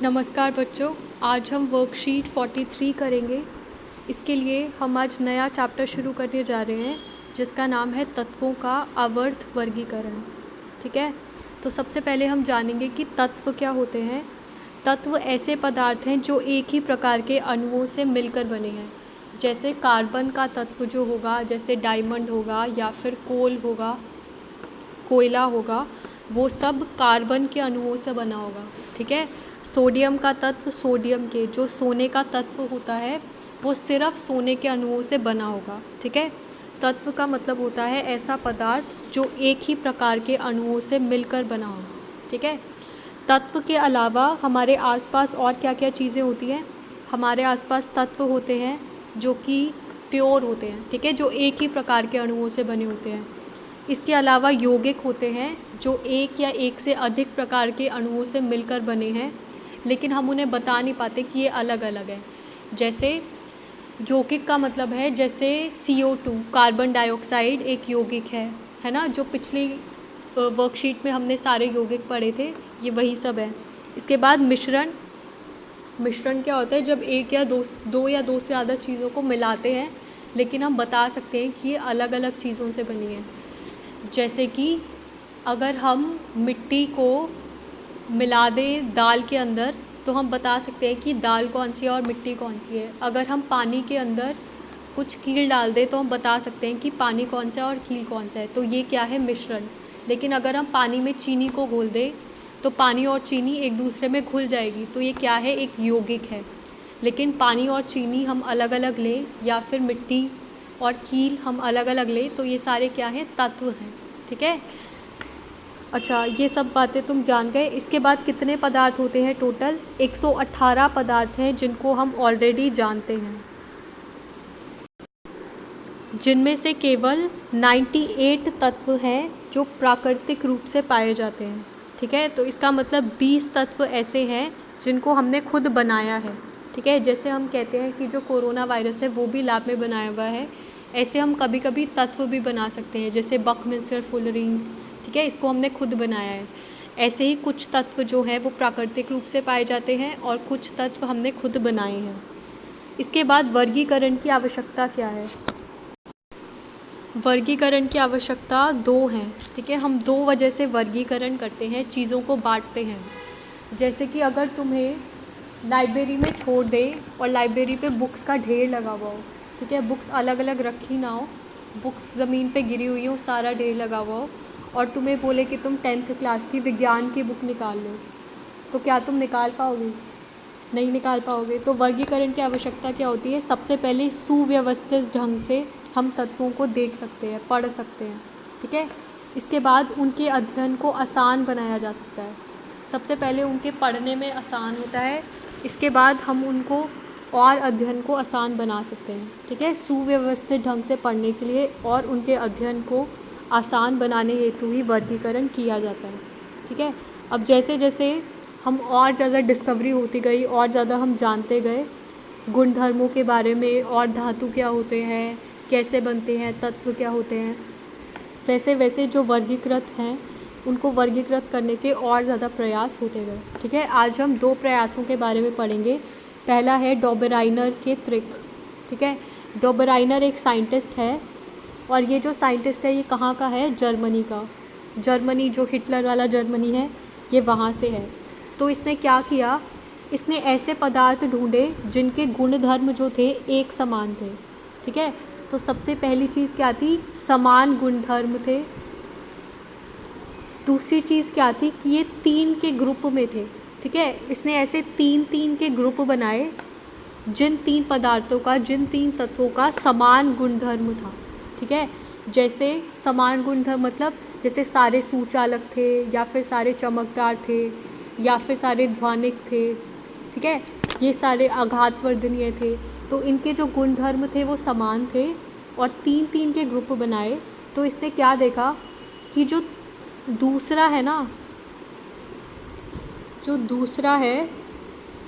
नमस्कार बच्चों, आज हम वर्कशीट 43 करेंगे। इसके लिए हम आज नया चैप्टर शुरू करने जा रहे हैं जिसका नाम है तत्वों का आवर्त वर्गीकरण। ठीक है, तो सबसे पहले हम जानेंगे कि तत्व क्या होते हैं। तत्व ऐसे पदार्थ हैं जो एक ही प्रकार के अणुओं से मिलकर बने हैं। जैसे कार्बन का तत्व जो होगा, जैसे डायमंड होगा या फिर कोल होगा, कोयला होगा, वो सब कार्बन के अणुओं से बना होगा। ठीक है, सोडियम का तत्व सोडियम के, जो सोने का तत्व होता है वो सिर्फ सोने के अणुओं से बना होगा। ठीक है, तत्व का मतलब होता है ऐसा पदार्थ जो एक ही प्रकार के अणुओं से मिलकर बना हो। ठीक है, तत्व के अलावा हमारे आसपास और क्या क्या चीज़ें होती हैं। हमारे आसपास तत्व होते हैं जो कि प्योर होते हैं। ठीक है, जो एक ही प्रकार के अणुओं से बने होते हैं। इसके अलावा यौगिक होते हैं जो एक या एक से अधिक प्रकार के अणुओं से मिलकर बने हैं, लेकिन हम उन्हें बता नहीं पाते कि ये अलग अलग है। जैसे यौगिक का मतलब है जैसे CO2 कार्बन डाइऑक्साइड एक यौगिक है ना, जो पिछली वर्कशीट में हमने सारे यौगिक पढ़े थे, ये वही सब है। इसके बाद मिश्रण। मिश्रण क्या होता है? जब एक या दो या दो से ज़्यादा चीज़ों को मिलाते हैं लेकिन हम बता सकते हैं कि ये अलग अलग चीज़ों से बनी है। जैसे कि अगर हम मिट्टी को मिला दें दाल के अंदर तो हम बता सकते हैं कि दाल कौन सी है और मिट्टी कौन सी है। अगर हम पानी के अंदर कुछ कील डाल दें तो हम बता सकते हैं कि पानी कौन सा है और कील कौन सा है। तो ये क्या है? मिश्रण। लेकिन अगर हम पानी में चीनी को घोल दें तो पानी और चीनी एक दूसरे में घुल जाएगी, तो ये क्या है? एक यौगिक है। लेकिन पानी और चीनी हम अलग अलग लें या फिर मिट्टी और कील हम अलग अलग लें तो ये सारे क्या हैं? तत्व हैं। ठीक है, अच्छा, ये सब बातें तुम जान गए। इसके बाद कितने पदार्थ होते हैं? टोटल 118 पदार्थ हैं जिनको हम ऑलरेडी जानते हैं, जिनमें से केवल 98 तत्व हैं जो प्राकृतिक रूप से पाए जाते हैं। ठीक है, तो इसका मतलब 20 तत्व ऐसे हैं जिनको हमने खुद बनाया है। ठीक है, जैसे हम कहते हैं कि जो कोरोना वायरस है वो भी लैब में बनाया हुआ है, ऐसे हम कभी कभी तत्व भी बना सकते हैं, जैसे बकमिंस्टर फुलरिंग। ठीक है, इसको हमने खुद बनाया है। ऐसे ही कुछ तत्व जो है वो प्राकृतिक रूप से पाए जाते हैं और कुछ तत्व हमने खुद बनाए हैं। इसके बाद वर्गीकरण की आवश्यकता क्या है? वर्गीकरण की आवश्यकता दो हैं। ठीक है, हम दो वजह से वर्गीकरण करते हैं, चीज़ों को बांटते हैं। जैसे कि अगर तुम्हें लाइब्रेरी में छोड़ दे और लाइब्रेरी पे बुक्स का ढेर लगा हुआ हो, ठीक है, बुक्स अलग अलग रखी ना हो, बुक्स ज़मीन पे गिरी हुई हो, सारा ढेर लगा हुआ हो, और तुम्हें बोले कि तुम 10th क्लास की विज्ञान की बुक निकाल लो, तो क्या तुम निकाल पाओगे? नहीं निकाल पाओगे। तो वर्गीकरण की आवश्यकता क्या होती है? सबसे पहले सुव्यवस्थित ढंग से हम तत्वों को देख सकते हैं, पढ़ सकते हैं। ठीक है, इसके बाद उनके अध्ययन को आसान बनाया जा सकता है। सबसे पहले उनके पढ़ने में आसान होता है, इसके बाद हम उनको और अध्ययन को आसान बना सकते हैं। ठीक है, सुव्यवस्थित ढंग से पढ़ने के लिए और उनके अध्ययन को आसान बनाने हेतु ही वर्गीकरण किया जाता है। ठीक है, अब जैसे जैसे हम और ज़्यादा डिस्कवरी होती गई और ज़्यादा हम जानते गए गुण धर्मों के बारे में, और धातु क्या होते हैं, कैसे बनते हैं, तत्व क्या होते हैं, वैसे वैसे जो वर्गीकृत हैं उनको वर्गीकृत करने के और ज़्यादा प्रयास होते गए। ठीक है, आज हम दो प्रयासों के बारे में पढ़ेंगे। पहला है डॉबराइनर के ट्रिक। ठीक है, डॉबराइनर एक साइंटिस्ट है, और ये जो साइंटिस्ट है ये कहाँ का है? जर्मनी का। जर्मनी, जो हिटलर वाला जर्मनी है, ये वहाँ से है। तो इसने क्या किया? इसने ऐसे पदार्थ ढूंढे जिनके गुणधर्म जो थे एक समान थे। ठीक है, तो सबसे पहली चीज़ क्या थी? समान गुणधर्म थे। दूसरी चीज़ क्या थी? कि ये 3 के ग्रुप में थे। ठीक है, इसने ऐसे 3 के ग्रुप बनाए जिन 3 पदार्थों का, जिन 3 तत्वों का समान गुणधर्म था। ठीक है, जैसे समान गुणधर्म मतलब जैसे सारे सुचालक थे, या फिर सारे चमकदार थे, या फिर सारे ध्वनिक थे। ठीक है, ये सारे आघातवर्धनीय थे। तो इनके जो गुणधर्म थे वो समान थे, और 3 के ग्रुप बनाए। तो इसने क्या देखा कि जो दूसरा है ना, जो दूसरा है,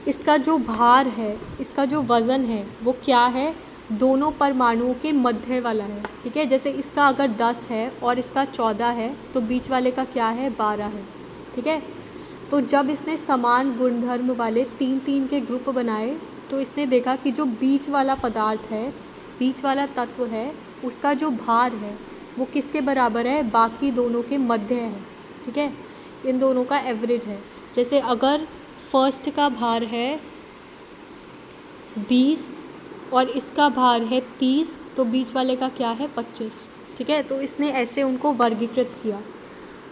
इसका जो भार है, इसका जो वज़न है वो क्या है? दोनों परमाणुओं के मध्य वाला है। ठीक है, जैसे इसका अगर 10 है और इसका 14 है तो बीच वाले का क्या है? 12 है। ठीक है, तो जब इसने समान गुणधर्म वाले 3-3 के ग्रुप बनाए तो इसने देखा कि जो बीच वाला पदार्थ है, बीच वाला तत्व है, उसका जो भार है वो किसके बराबर है, बाकी दोनों के मध्य है। ठीक है, इन दोनों का एवरेज है। जैसे अगर फर्स्ट का भार है 20 और इसका भार है 30, तो बीच वाले का क्या है, 25। ठीक है, तो इसने ऐसे उनको वर्गीकृत किया।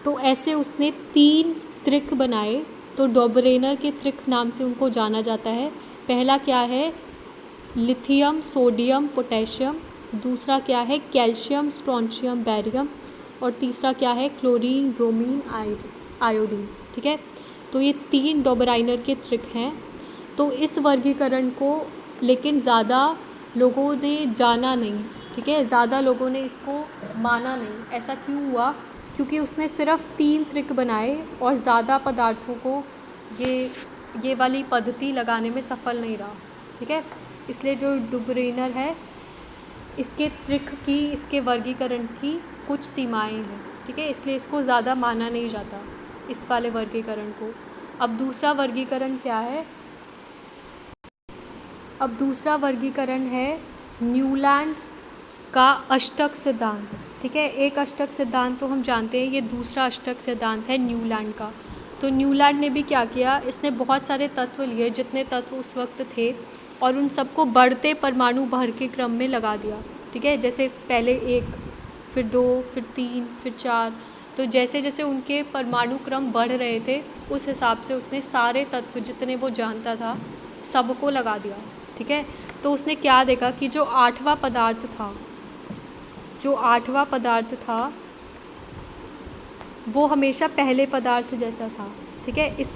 तो ऐसे उसने 3 त्रिक बनाए, तो डोबरेनर के त्रिक नाम से उनको जाना जाता है। पहला क्या है, लिथियम सोडियम पोटेशियम, दूसरा क्या है, कैल्शियम स्ट्रोंशियम बैरियम, और तीसरा क्या है, क्लोरीन ब्रोमीन आयोडीन। ठीक है, तो ये 3 डोबराइनर के त्रिक हैं। तो इस वर्गीकरण को लेकिन ज़्यादा लोगों ने जाना नहीं। ठीक है, ज़्यादा लोगों ने इसको माना नहीं। ऐसा क्यों हुआ, क्योंकि उसने सिर्फ 3 त्रिक बनाए और ज़्यादा पदार्थों को ये वाली पद्धति लगाने में सफल नहीं रहा। ठीक है, इसलिए जो डोबरेनर है इसके त्रिक की, इसके वर्गीकरण की कुछ सीमाएं हैं। ठीक है, इसलिए इसको ज़्यादा माना नहीं जाता, इस वाले वर्गीकरण को। अब दूसरा वर्गीकरण क्या है, अब दूसरा वर्गीकरण है न्यूलैंड का अष्टक सिद्धांत। ठीक है, एक अष्टक सिद्धांत तो हम जानते हैं, ये दूसरा अष्टक सिद्धांत है न्यूलैंड का। तो न्यूलैंड ने भी क्या किया, इसने बहुत सारे तत्व लिए, जितने तत्व उस वक्त थे, और उन सबको बढ़ते परमाणु भर के क्रम में लगा दिया। ठीक है, जैसे पहले 1, फिर 2, फिर 3, फिर 4। तो जैसे जैसे उनके परमाणु क्रम बढ़ रहे थे, उस हिसाब से उसने सारे तत्व जितने वो जानता था सबको लगा दिया। ठीक है, तो उसने क्या देखा कि जो 8वां पदार्थ था, जो 8वां पदार्थ था वो हमेशा पहले पदार्थ जैसा था। ठीक है, इस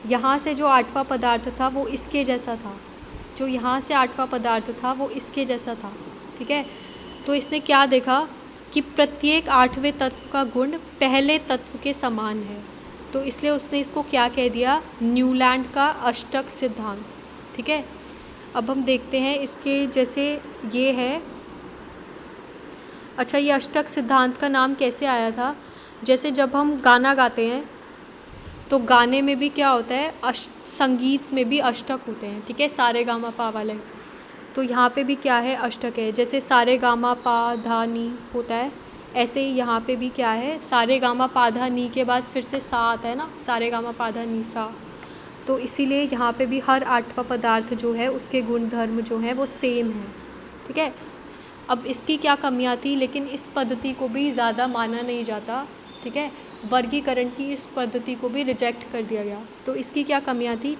यहाँ से जो 8वां पदार्थ था वो इसके जैसा था, जो यहाँ से 8वां पदार्थ था वो इसके जैसा था। ठीक है, तो इसने क्या देखा कि प्रत्येक 8वें तत्व का गुण पहले तत्व के समान है। तो इसलिए उसने इसको क्या कह दिया, न्यूलैंड का अष्टक सिद्धांत। ठीक है, अब हम देखते हैं इसके, जैसे ये है, अच्छा ये अष्टक सिद्धांत का नाम कैसे आया था, जैसे जब हम गाना गाते हैं तो गाने में भी क्या होता है, संगीत में भी अष्टक होते हैं। ठीक है, सारे गामा पा वाले, तो यहाँ पे भी क्या है, अष्टक है। जैसे सारे गामा पा धा नी होता है, ऐसे ही यहाँ पे भी क्या है, सारे गामा पा धा नी के बाद फिर से सा आता है ना, सारे गामा पा धा नी सा। तो इसीलिए यहाँ पे भी हर 8वां पदार्थ जो है उसके गुणधर्म जो है वो सेम है। ठीक है, अब इसकी क्या कमियाँ थी, लेकिन इस पद्धति को भी ज़्यादा माना नहीं जाता। ठीक है, वर्गीकरण की इस पद्धति को भी रिजेक्ट कर दिया गया। तो इसकी क्या कमियाँ थी,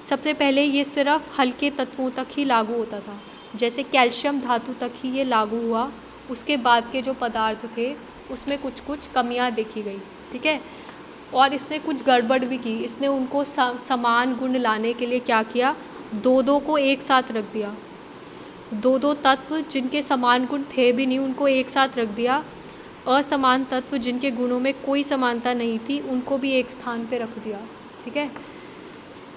सबसे पहले ये सिर्फ हल्के तत्वों तक ही लागू होता था, जैसे कैल्शियम धातु तक ही ये लागू हुआ। उसके बाद के जो पदार्थ थे उसमें कुछ कुछ कमियाँ देखी गई। ठीक है, और इसने कुछ गड़बड़ भी की, इसने उनको समान गुण लाने के लिए क्या किया, 2-2 को एक साथ रख दिया। 2-2 तत्व जिनके समान गुण थे भी नहीं उनको एक साथ रख दिया। असमान तत्व जिनके गुणों में कोई समानता नहीं थी उनको भी एक स्थान पे रख दिया। ठीक है,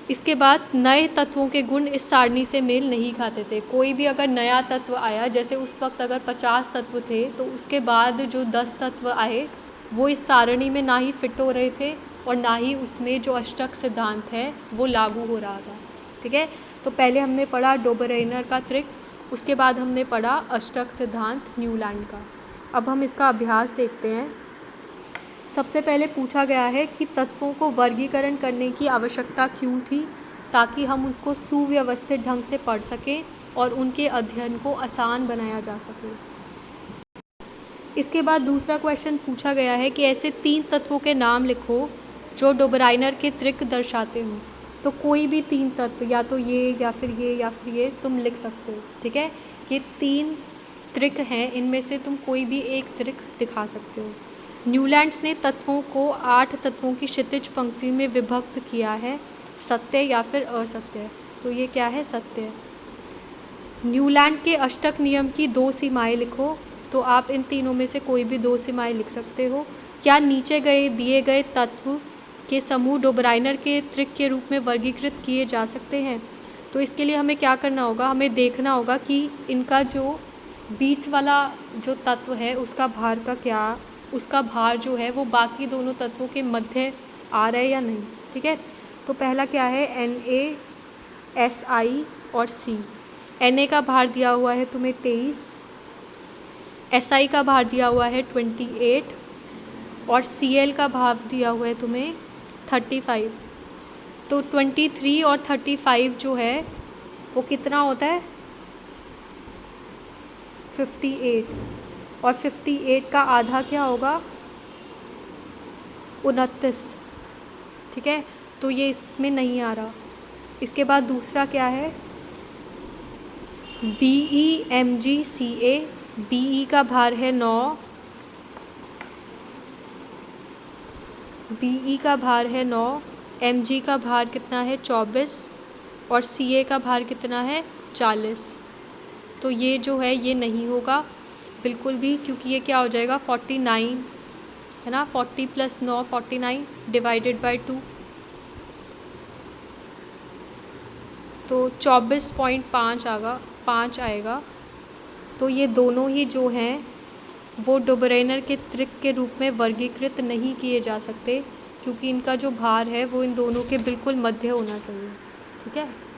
इसके बाद नए तत्वों के गुण इस सारणी से मेल नहीं खाते थे। कोई भी अगर नया तत्व आया, जैसे उस वक्त अगर 50 तत्व थे, तो उसके बाद जो 10 तत्व आए वो इस सारणी में ना ही फिट हो रहे थे और ना ही उसमें जो अष्टक सिद्धांत है वो लागू हो रहा था। ठीक है, तो पहले हमने पढ़ा डोबरेनर का त्रिक, उसके बाद हमने पढ़ा अष्टक सिद्धांत न्यूलैंड का। अब हम इसका अभ्यास देखते हैं। सबसे पहले पूछा गया है कि तत्वों को वर्गीकरण करने की आवश्यकता क्यों थी, ताकि हम उनको सुव्यवस्थित ढंग से पढ़ सकें और उनके अध्ययन को आसान बनाया जा सके। इसके बाद दूसरा क्वेश्चन पूछा गया है कि ऐसे 3 तत्वों के नाम लिखो जो डोबराइनर के त्रिक दर्शाते हो। तो कोई भी 3 तत्व, या तो ये या फिर ये या फिर ये, तुम लिख सकते हो। ठीक है, ये 3 त्रिक हैं, इनमें से तुम कोई भी एक त्रिक दिखा सकते हो। न्यूलैंड्स ने तत्वों को 8 तत्वों की क्षितिज पंक्ति में विभक्त किया है, सत्य या फिर असत्य। तो ये क्या है, सत्य। न्यूलैंड के अष्टक नियम की 2 सीमाएं लिखो। तो आप इन तीनों में से कोई भी 2 सीमाएं लिख सकते हो। क्या नीचे दिए गए तत्व के समूह डोबराइनर के त्रिक के रूप में वर्गीकृत किए जा सकते हैं। तो इसके लिए हमें क्या करना होगा, हमें देखना होगा कि इनका जो बीच वाला जो तत्व है उसका भार का क्या, उसका भार जो है वो बाकी दोनों तत्वों के मध्य आ रहा है या नहीं। ठीक है। तो पहला क्या है, NaSi और C। Na का भार दिया हुआ है तुम्हें 23, Si का भार दिया हुआ है 28 और Cl का भार दिया हुआ है तुम्हें 35। तो 23 और 35 जो है वो कितना होता है, 58। और 58 का आधा क्या होगा, 29। ठीक है, तो ये इसमें नहीं आ रहा। इसके बाद दूसरा क्या है, BeMgCa। Be का भार है 9, Be का भार है 9, Mg का भार कितना है 24 और Ca का भार कितना है 40। तो ये जो है ये नहीं होगा बिल्कुल भी, क्योंकि ये क्या हो जाएगा 49 है ना, 40 + 9 49 डिवाइडेड बाय 2, तो 24.5 आएगा। तो ये दोनों ही जो हैं वो डुबरेनर के त्रिक के रूप में वर्गीकृत नहीं किए जा सकते, क्योंकि इनका जो भार है वो इन दोनों के बिल्कुल मध्य होना चाहिए। ठीक है।